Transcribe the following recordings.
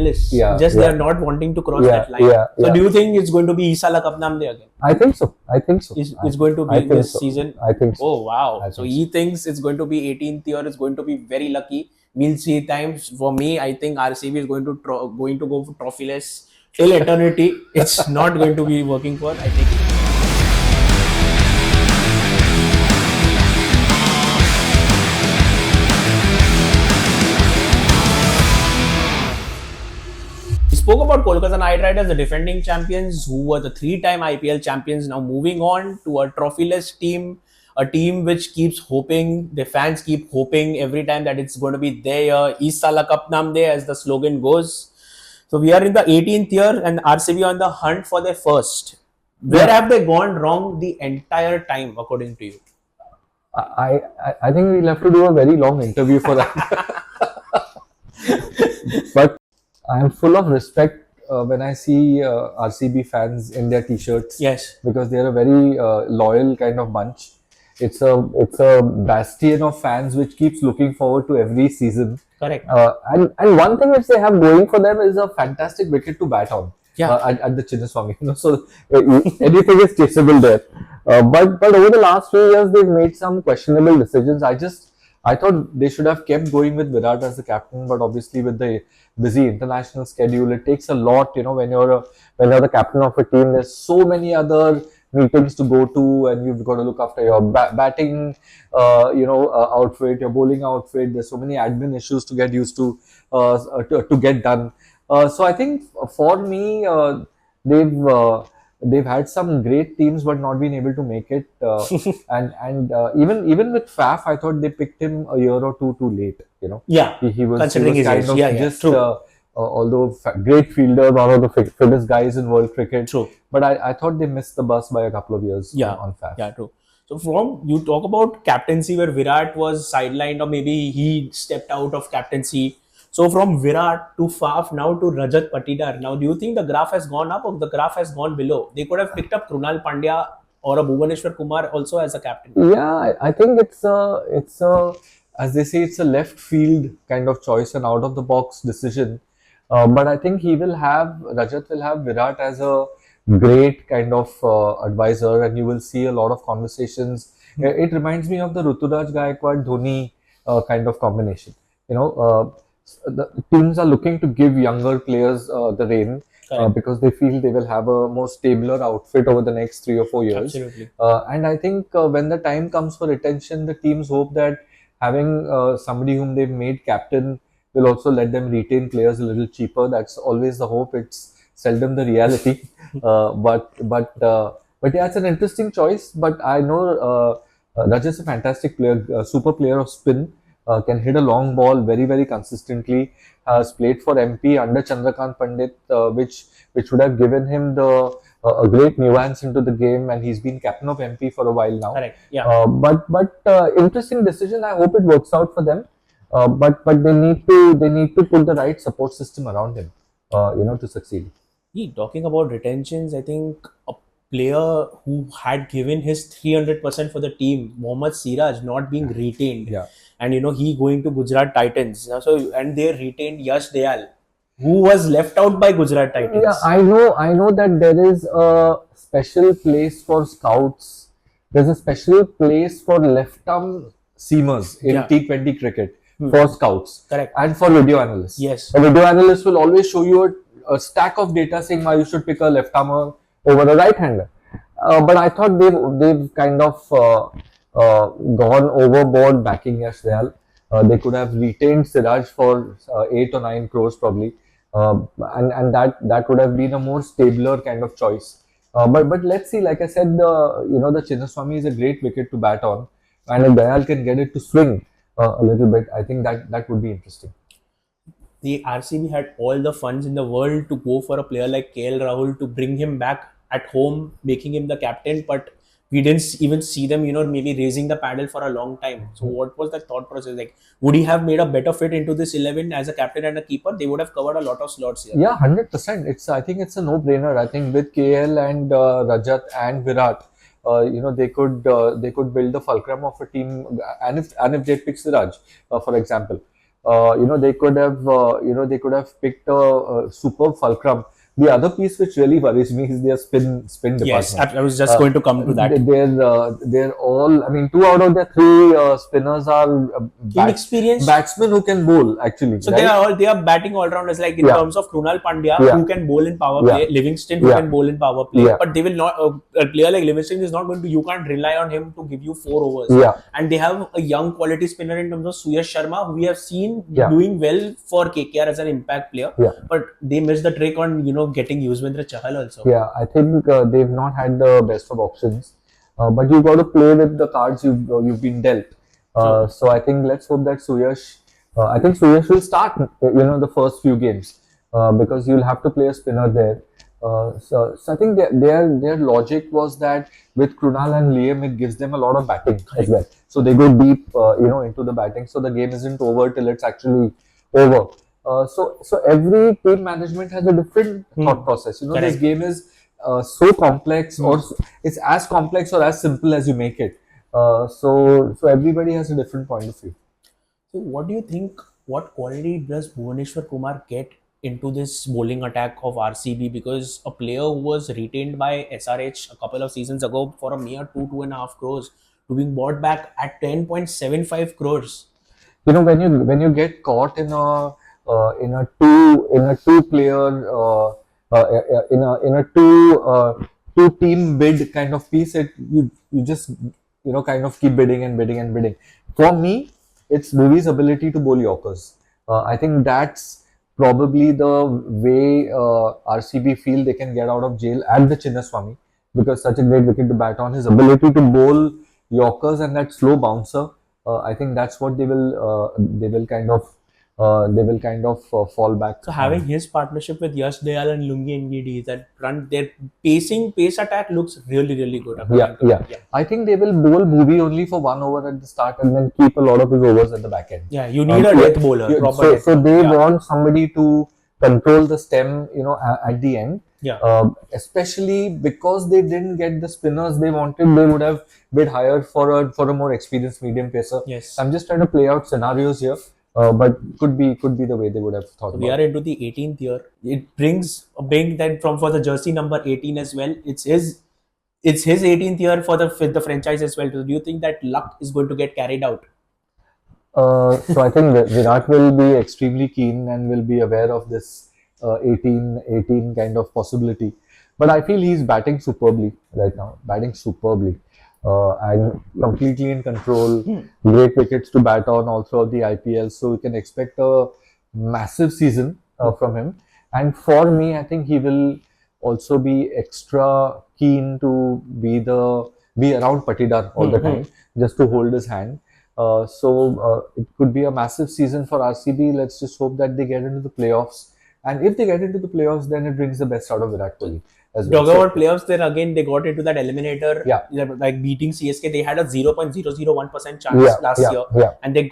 finalists. Just they are not wanting to cross that line. So do you think it's going to be Isala Kapnamde again? I think so. It's going to be this season? I think so. Oh, wow. So he thinks it's going to be 18th year. It's going to be very lucky. We'll see times. For me, I think RCB is going to go for trophyless till eternity. It's not going to be working for, I think. We spoke about Kolkata Knight Riders, the defending champions, who were the 3-time IPL champions. Now moving on to a trophyless team, a team which keeps hoping, the fans keep hoping every time that it's going to be their year. Is Sala Cup Namde, as the slogan goes. So we are in the 18th year and RCB on the hunt for their first. Where have they gone wrong the entire time, according to you? I think we'll have to do a very long interview for that. But I am full of respect when I see RCB fans in their t-shirts. Yes. Because they're a very loyal kind of bunch. It's a bastion of fans which keeps looking forward to every season. Correct. And one thing which they have going for them is a fantastic wicket to bat on. At the Chinnaswamy. So anything is chaseable there. But over the last few years, they've made some questionable decisions. I thought they should have kept going with Virat as the captain, but obviously with the busy international schedule, it takes a lot. When you're the captain of a team, there's so many other meetings to go to, and you've got to look after your batting, outfit, your bowling outfit. There's so many admin issues to get used to get done. So I think for me, they've had some great teams, but not been able to make it. And even with Faf, I thought they picked him a year or two too late. Yeah. He was considering his kind age. of although great fielder, one of the fittest guys in world cricket. True. But I thought they missed the bus by a couple of years on Faf. Yeah, true. So from you talk about captaincy where Virat was sidelined or maybe he stepped out of captaincy. So from Virat to Faf now to Rajat Patidar. Now, do you think the graph has gone up or the graph has gone below? They could have picked up Krunal Pandya or a Bhuvaneshwar Kumar also as a captain. Yeah, I think it's a as they say, it's a left field kind of choice, an out of the box decision. But I think Rajat will have Virat as a great kind of advisor, and you will see a lot of conversations. It reminds me of the Ruturaj Gaikwad Dhoni kind of combination. The teams are looking to give younger players the rein because they feel they will have a more stabler outfit over the next 3 or 4 years. Absolutely. And I think when the time comes for retention, the teams hope that having somebody whom they've made captain will also let them retain players a little cheaper. That's always the hope. It's seldom the reality. But yeah, it's an interesting choice. But I know Rajat's a fantastic player, super player of spin. Can hit a long ball very, very consistently. Has played for MP under Chandrakant Pandit, which would have given him a great nuance into the game, and he's been captain of MP for a while now. Correct. Yeah. But interesting decision. I hope it works out for them. But they need to put the right support system around him, to succeed. Talking about retentions, I think a player who had given his 300% for the team, Mohammad Siraj, not being retained. Yeah. And he going to Gujarat Titans. And they retained Yash Dayal, who was left out by Gujarat Titans. Yeah, I know that there is a special place for scouts. There's a special place for left-arm seamers in T20 cricket for scouts. Correct. And for video analysts. Yes. A video analyst will always show you a stack of data saying why you should pick a left-armer over a right-hander. But I thought they've kind of gone overboard backing Yash Dayal. They could have retained Siraj for 8 or 9 crores probably, and that would have been a more stabler kind of choice. But let's see. Like I said, the Chinnaswamy is a great wicket to bat on, and if Dayal can get it to swing a little bit, I think that would be interesting. The RCB had all the funds in the world to go for a player like KL Rahul to bring him back at home, making him the captain, but we didn't even see them, maybe raising the paddle for a long time. So what was the thought process like? Would he have made a better fit into this 11 as a captain and a keeper? They would have covered a lot of slots here. Yeah, 100%. I think it's a no-brainer. I think with KL and Rajat and Virat, they could build the fulcrum of a team. And if they pick Siraj, for example, they could have, they could have picked a superb fulcrum. The other piece which really worries me is their spin Yes, department. I was just going to come to that. They're all. I mean, two out of the three spinners are Inexperienced. batsmen who can bowl actually. So Right? they are batting all rounders. Like in Yeah. terms of Krunal Pandya, Yeah. who can bowl in power Yeah. play, Livingston who Yeah. can bowl in power play, Yeah. but they will not. A player like Livingston is not going to. You can't rely on him to give you 4 overs. Yeah. And they have a young quality spinner in terms of Suyash Sharma, who we have seen Yeah. doing well for KKR as an impact player. Yeah. But they missed the trick on getting Yuzvendra Chahal also. Yeah, I think they've not had the best of options, but you've got to play with the cards you've been dealt. So I think let's hope that Suyash. I think Suyash will start. The first few games because you'll have to play a spinner there. So I think their logic was that with Krunal and Liam, it gives them a lot of batting as well. So they go deep, into the batting. So the game isn't over till it's actually over. So every team management has a different thought process. Correct. This game is so complex, or it's as complex or as simple as you make it. So everybody has a different point of view. So what do you think? What quality does Bhuvaneshwar Kumar get into this bowling attack of RCB? Because a player who was retained by SRH a couple of seasons ago for a mere 2.5 crores to being bought back at 10.75 crores. When you get caught in a two player in a two team bid kind of piece, you just kind of keep bidding and bidding and bidding. For me, it's Bhuvi's ability to bowl Yorkers. I think that's probably the way RCB feel they can get out of jail at the Chinnaswamy, because such a great wicket to bat on. His ability to bowl Yorkers and that slow bouncer, I think that's what they will kind of fall back. So having his partnership with Yash Dayal and Lungi Ngidi, that run their pace attack looks really, really good. Yeah. I think they will bowl Bhuvi only for 1 over at the start and then keep a lot of his overs at the back end. Yeah, you need a death bowler. So they want somebody to control the stem, at the end. Yeah. Especially because they didn't get the spinners they wanted, they would have bid higher for a more experienced medium pacer. Yes. I'm just trying to play out scenarios here. But could be the way they would have thought about it. We are into the 18th year. It brings that for the jersey number 18 as well. It's his 18th year for the franchise as well. So do you think that luck is going to get carried out? So I think that Virat will be extremely keen and will be aware of this 18 kind of possibility. But I feel he's batting superbly right now. And completely in control, great wickets to bat on all throughout the IPL. So we can expect a massive season from him. And for me, I think he will also be extra keen to be around Patidar all the time, just to hold his hand. So it could be a massive season for RCB. Let's just hope that they get into the playoffs. And if they get into the playoffs, then it brings the best out of Virat Kohli. Talking about playoffs, then again they got into that eliminator, Yeah. like beating CSK. They had a 0.001% chance last year, and they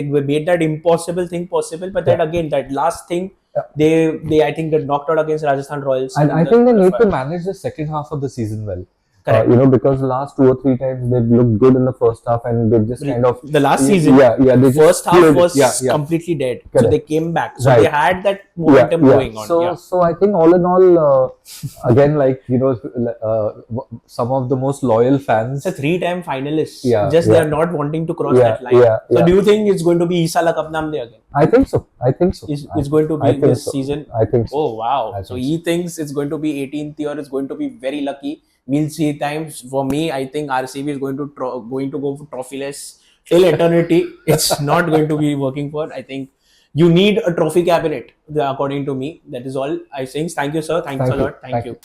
made that impossible thing possible. But then again, that last thing, they I think got knocked out against Rajasthan Royals. And I think they need to manage the second half of the season well. Correct. Because the last 2 or 3 times they've looked good in the first half and they've just kind of the last season. The first half was completely dead. Correct. So they came back. So they had that momentum going on. So I think all in all, again, some of the most loyal fans. It's a 3-time finalist. They are not wanting to cross that line. So do you think it's going to be Isala Kapnam Day again? I think so. It's going to be this season. I think so. Oh wow! So he thinks it's going to be 18th year. It's going to be very lucky. We'll see times. For me, I think RCB is going to go for trophyless till eternity. It's not going to be working for. I think you need a trophy cabinet, according to me. That is all I think. Thank you, sir. Thanks a lot. Thank you.